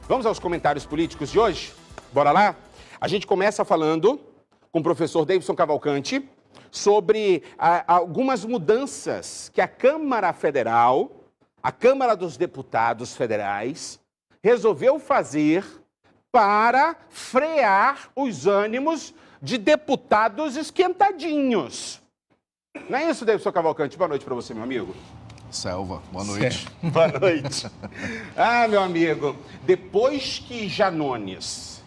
Vamos aos comentários políticos de hoje? Bora lá? A gente começa falando com o professor Davidson Cavalcante sobre algumas mudanças que a Câmara Federal, a Câmara dos Deputados Federais, resolveu fazer para frear os ânimos de deputados esquentadinhos. Não é isso, Davidson Cavalcante? Boa noite para você, meu amigo. Selva, boa noite. Boa noite. Meu amigo, depois que Janones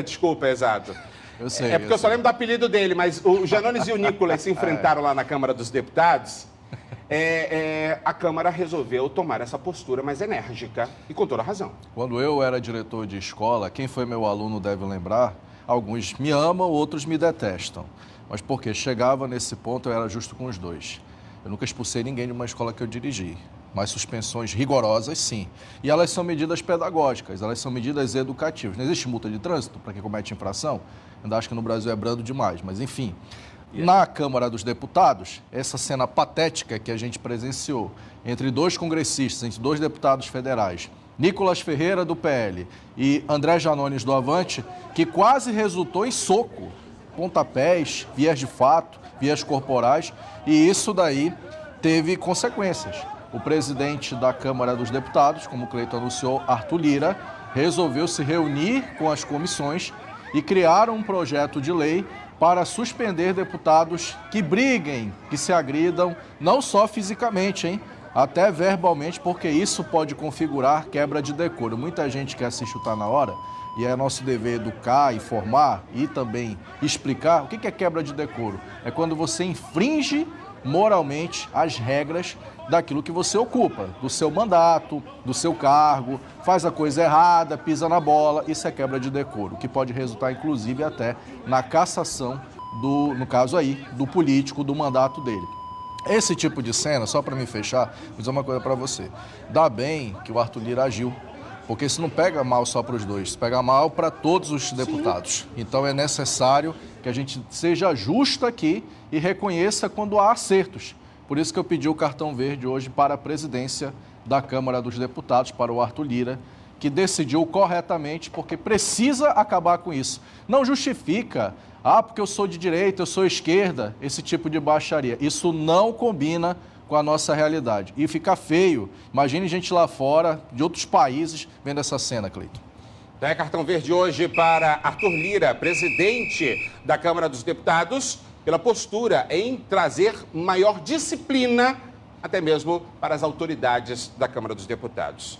Desculpa, exato. Eu sei. É porque eu só lembro do apelido dele, mas o Janones e o Nicolas se enfrentaram lá na Câmara dos Deputados. A Câmara resolveu tomar essa postura mais enérgica e com toda razão. Quando eu era diretor de escola, quem foi meu aluno deve lembrar, alguns me amam, outros me detestam. Mas porque chegava nesse ponto, eu era justo com os dois. Eu nunca expulsei ninguém de uma escola que eu dirigi. Mas suspensões rigorosas, sim. E elas são medidas pedagógicas, elas são medidas educativas. Não existe multa de trânsito para quem comete infração? Ainda acho que no Brasil é brando demais, mas enfim. Na Câmara dos Deputados, essa cena patética que a gente presenciou entre dois congressistas, entre dois deputados federais, Nicolas Ferreira, do PL, e André Janones, do Avante, que quase resultou em soco, pontapés, vias de fato, vias corporais, e isso daí teve consequências. O presidente da Câmara dos Deputados, como o Cleiton anunciou, Arthur Lira, resolveu se reunir com as comissões e criar um projeto de lei para suspender deputados que briguem, que se agridam, não só fisicamente, até verbalmente, porque isso pode configurar quebra de decoro. Muita gente quer assistir o Tá Na Hora, e é nosso dever educar, informar e também explicar o que é quebra de decoro. É quando você infringe moralmente as regras daquilo que você ocupa, do seu mandato, do seu cargo, faz a coisa errada, pisa na bola, isso é quebra de decoro, que pode resultar inclusive até na cassação no caso aí, do político, do mandato dele. Esse tipo de cena, só para me fechar, vou dizer uma coisa para você. Dá bem que o Arthur Lira agiu, porque isso não pega mal só para os dois, pega mal para todos os deputados. Então é necessário que a gente seja justo aqui e reconheça quando há acertos. Por isso que eu pedi o cartão verde hoje para a presidência da Câmara dos Deputados, para o Arthur Lira, que decidiu corretamente, porque precisa acabar com isso. Não justifica, porque eu sou de direita, eu sou esquerda, esse tipo de baixaria. Isso não combina com a nossa realidade. E fica feio. Imagine gente lá fora, de outros países, vendo essa cena, Cleiton. Cartão verde hoje para Arthur Lira, presidente da Câmara dos Deputados, pela postura em trazer maior disciplina, até mesmo para as autoridades da Câmara dos Deputados.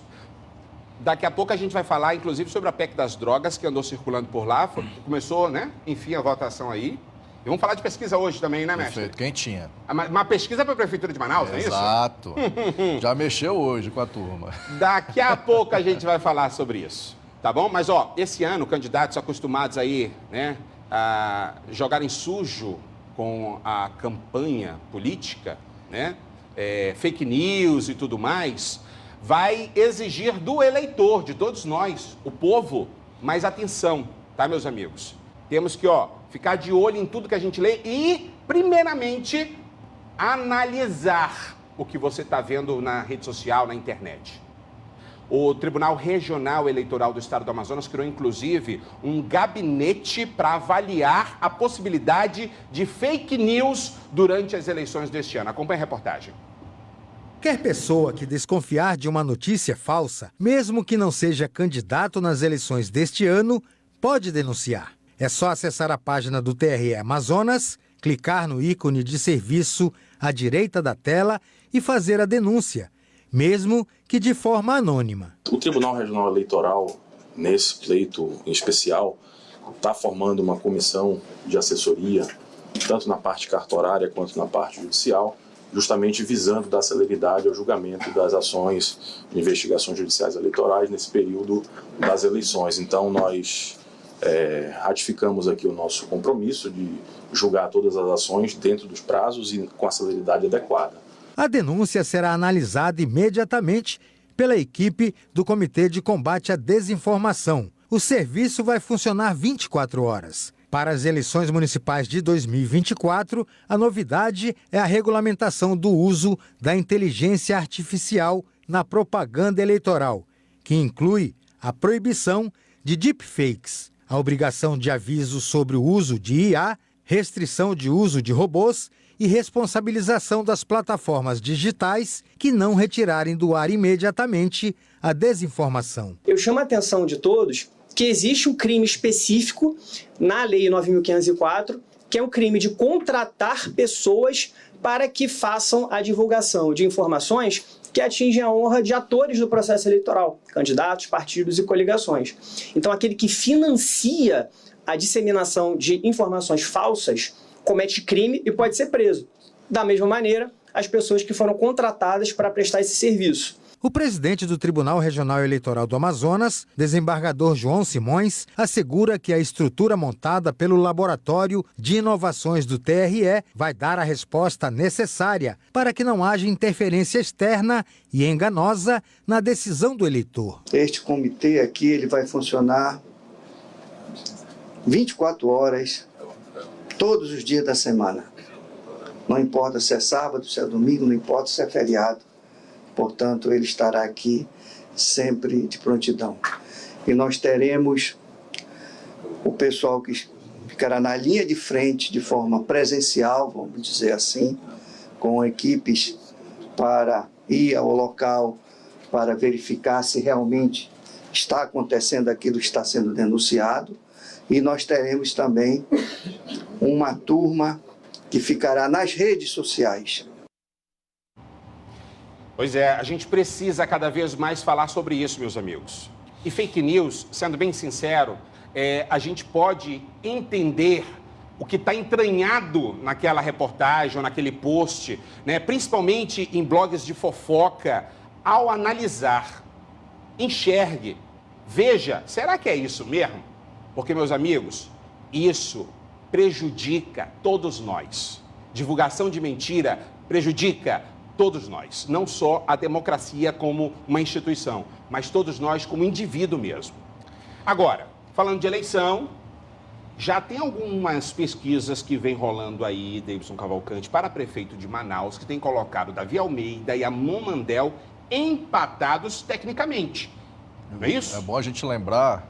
Daqui a pouco a gente vai falar, inclusive, sobre a PEC das drogas, que andou circulando por lá. Começou, enfim, a votação aí. E vamos falar de pesquisa hoje também, né, mestre? Perfeito, quentinha. Uma pesquisa para a Prefeitura de Manaus, não é isso? Exato. Já mexeu hoje com a turma. Daqui a pouco a gente vai falar sobre isso, tá bom? Mas, esse ano, candidatos acostumados aí, a jogarem sujo com a campanha política, fake news e tudo mais, vai exigir do eleitor, de todos nós, o povo, mais atenção, tá, meus amigos? Temos que, ficar de olho em tudo que a gente lê e, primeiramente, analisar o que você está vendo na rede social, na internet. O Tribunal Regional Eleitoral do Estado do Amazonas criou, inclusive, um gabinete para avaliar a possibilidade de fake news durante as eleições deste ano. Acompanhe a reportagem. Qualquer pessoa que desconfiar de uma notícia falsa, mesmo que não seja candidato nas eleições deste ano, pode denunciar. É só acessar a página do TRE Amazonas, clicar no ícone de serviço à direita da tela e fazer a denúncia, mesmo que de forma anônima. O Tribunal Regional Eleitoral, nesse pleito em especial, está formando uma comissão de assessoria, tanto na parte cartorária quanto na parte judicial, justamente visando dar celeridade ao julgamento das ações de investigações judiciais eleitorais nesse período das eleições. Então, nós ratificamos aqui o nosso compromisso de julgar todas as ações dentro dos prazos e com a celeridade adequada. A denúncia será analisada imediatamente pela equipe do Comitê de Combate à Desinformação. O serviço vai funcionar 24 horas. Para as eleições municipais de 2024, a novidade é a regulamentação do uso da inteligência artificial na propaganda eleitoral, que inclui a proibição de deepfakes, a obrigação de aviso sobre o uso de IA, restrição de uso de robôs e responsabilização das plataformas digitais que não retirarem do ar imediatamente a desinformação. Eu chamo a atenção de todos que existe um crime específico na Lei 9.504, que é o crime de contratar pessoas para que façam a divulgação de informações que atingem a honra de atores do processo eleitoral, candidatos, partidos e coligações. Então, aquele que financia a disseminação de informações falsas comete crime e pode ser preso. Da mesma maneira, as pessoas que foram contratadas para prestar esse serviço. O presidente do Tribunal Regional Eleitoral do Amazonas, desembargador João Simões, assegura que a estrutura montada pelo Laboratório de Inovações do TRE vai dar a resposta necessária para que não haja interferência externa e enganosa na decisão do eleitor. Este comitê aqui ele vai funcionar 24 horas, todos os dias da semana. Não importa se é sábado, se é domingo, não importa se é feriado. Portanto, ele estará aqui sempre de prontidão. E nós teremos o pessoal que ficará na linha de frente de forma presencial, vamos dizer assim, com equipes para ir ao local, para verificar se realmente está acontecendo aquilo que está sendo denunciado. E nós teremos também uma turma que ficará nas redes sociais. Pois é, a gente precisa cada vez mais falar sobre isso, meus amigos. E fake news, sendo bem sincero, a gente pode entender o que está entranhado naquela reportagem ou naquele post, né? Principalmente em blogs de fofoca, ao analisar. Enxergue, veja, será que é isso mesmo? Porque, meus amigos, isso prejudica todos nós. Divulgação de mentira prejudica todos nós, não só a democracia como uma instituição, mas todos nós como indivíduo mesmo. Agora, falando de eleição, já tem algumas pesquisas que vem rolando aí, Davidson Cavalcante, para prefeito de Manaus, que tem colocado Davi Almeida e Amon Mandel empatados tecnicamente. Não é isso? É bom a gente lembrar,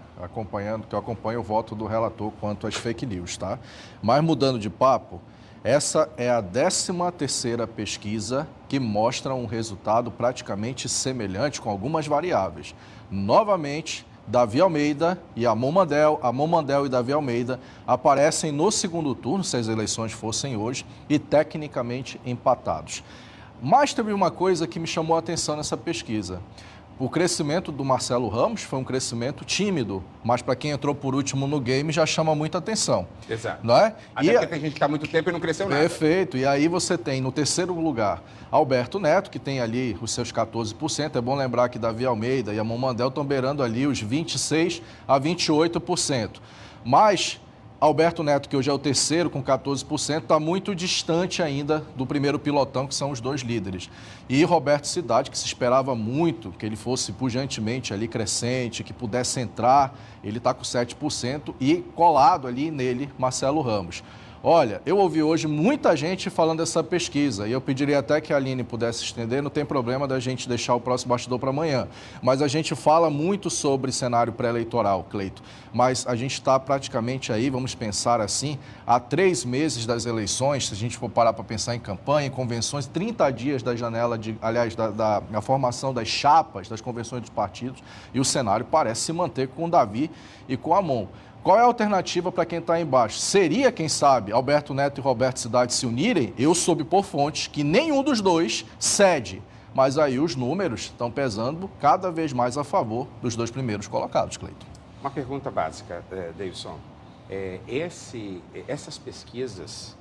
que eu acompanho o voto do relator quanto às fake news, tá? Mas mudando de papo, essa é a 13ª pesquisa que mostra um resultado praticamente semelhante com algumas variáveis. Novamente, Davi Almeida e Amon Mandel e Davi Almeida aparecem no segundo turno, se as eleições fossem hoje, e tecnicamente empatados. Mas teve uma coisa que me chamou a atenção nessa pesquisa. O crescimento do Marcelo Ramos foi um crescimento tímido, mas para quem entrou por último no game já chama muita atenção. Exato. Não é? Até porque a gente está há muito tempo e não cresceu nada. Perfeito. E aí você tem no terceiro lugar Alberto Neto, que tem ali os seus 14%. É bom lembrar que Davi Almeida e Amon Mandel estão beirando ali os 26% a 28%. Mas Alberto Neto, que hoje é o terceiro com 14%, está muito distante ainda do primeiro pilotão, que são os dois líderes. E Roberto Cidade, que se esperava muito que ele fosse pujantemente ali crescente, que pudesse entrar, ele está com 7% e colado ali nele Marcelo Ramos. Olha, eu ouvi hoje muita gente falando dessa pesquisa e eu pediria até que a Aline pudesse estender, não tem problema da gente deixar o próximo bastidor para amanhã. Mas a gente fala muito sobre cenário pré-eleitoral, Cleito. Mas a gente está praticamente aí, vamos pensar assim, há 3 meses das eleições, se a gente for parar para pensar em campanha, em convenções, 30 dias da janela, da formação das chapas, das convenções dos partidos, e o cenário parece se manter com o Davi e com o Amon. Qual é a alternativa para quem está embaixo? Seria, quem sabe, Alberto Neto e Roberto Cidade se unirem? Eu soube por fontes que nenhum dos dois cede. Mas aí os números estão pesando cada vez mais a favor dos 2 primeiros colocados, Cleiton. Uma pergunta básica, Davidson. Essas pesquisas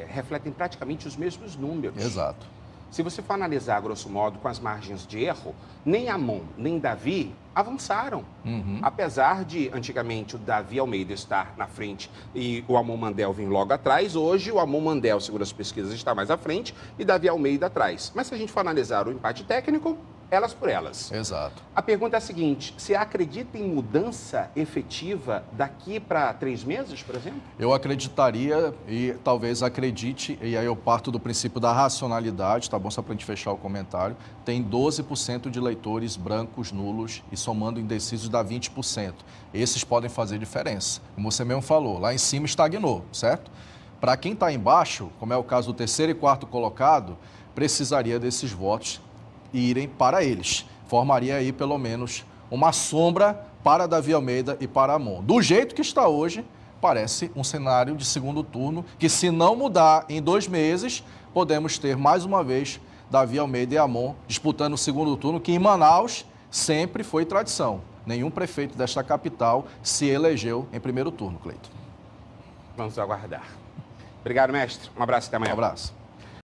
refletem praticamente os mesmos números. Exato. Se você for analisar, grosso modo, com as margens de erro, nem Amon, nem Davi avançaram. Apesar de, antigamente, o Davi Almeida estar na frente e o Amon Mandel vir logo atrás, hoje o Amon Mandel, segundo as pesquisas, está mais à frente e Davi Almeida atrás. Mas se a gente for analisar o empate técnico, elas por elas. Exato. A pergunta é a seguinte, você acredita em mudança efetiva daqui para 3 meses, por exemplo? Eu acreditaria e talvez acredite, e aí eu parto do princípio da racionalidade, tá bom? Só para a gente fechar o comentário. Tem 12% de eleitores brancos, nulos e somando indecisos dá 20%. Esses podem fazer diferença. Como você mesmo falou, lá em cima estagnou, certo? Para quem está embaixo, como é o caso do terceiro e quarto colocado, precisaria desses votos irem para eles. Formaria aí pelo menos uma sombra para Davi Almeida e para Amon. Do jeito que está hoje, parece um cenário de segundo turno que, se não mudar em 2 meses, podemos ter mais uma vez Davi Almeida e Amon disputando o segundo turno, que em Manaus sempre foi tradição. Nenhum prefeito desta capital se elegeu em primeiro turno, Cleiton. Vamos aguardar. Obrigado, mestre. Um abraço e até amanhã. Um abraço.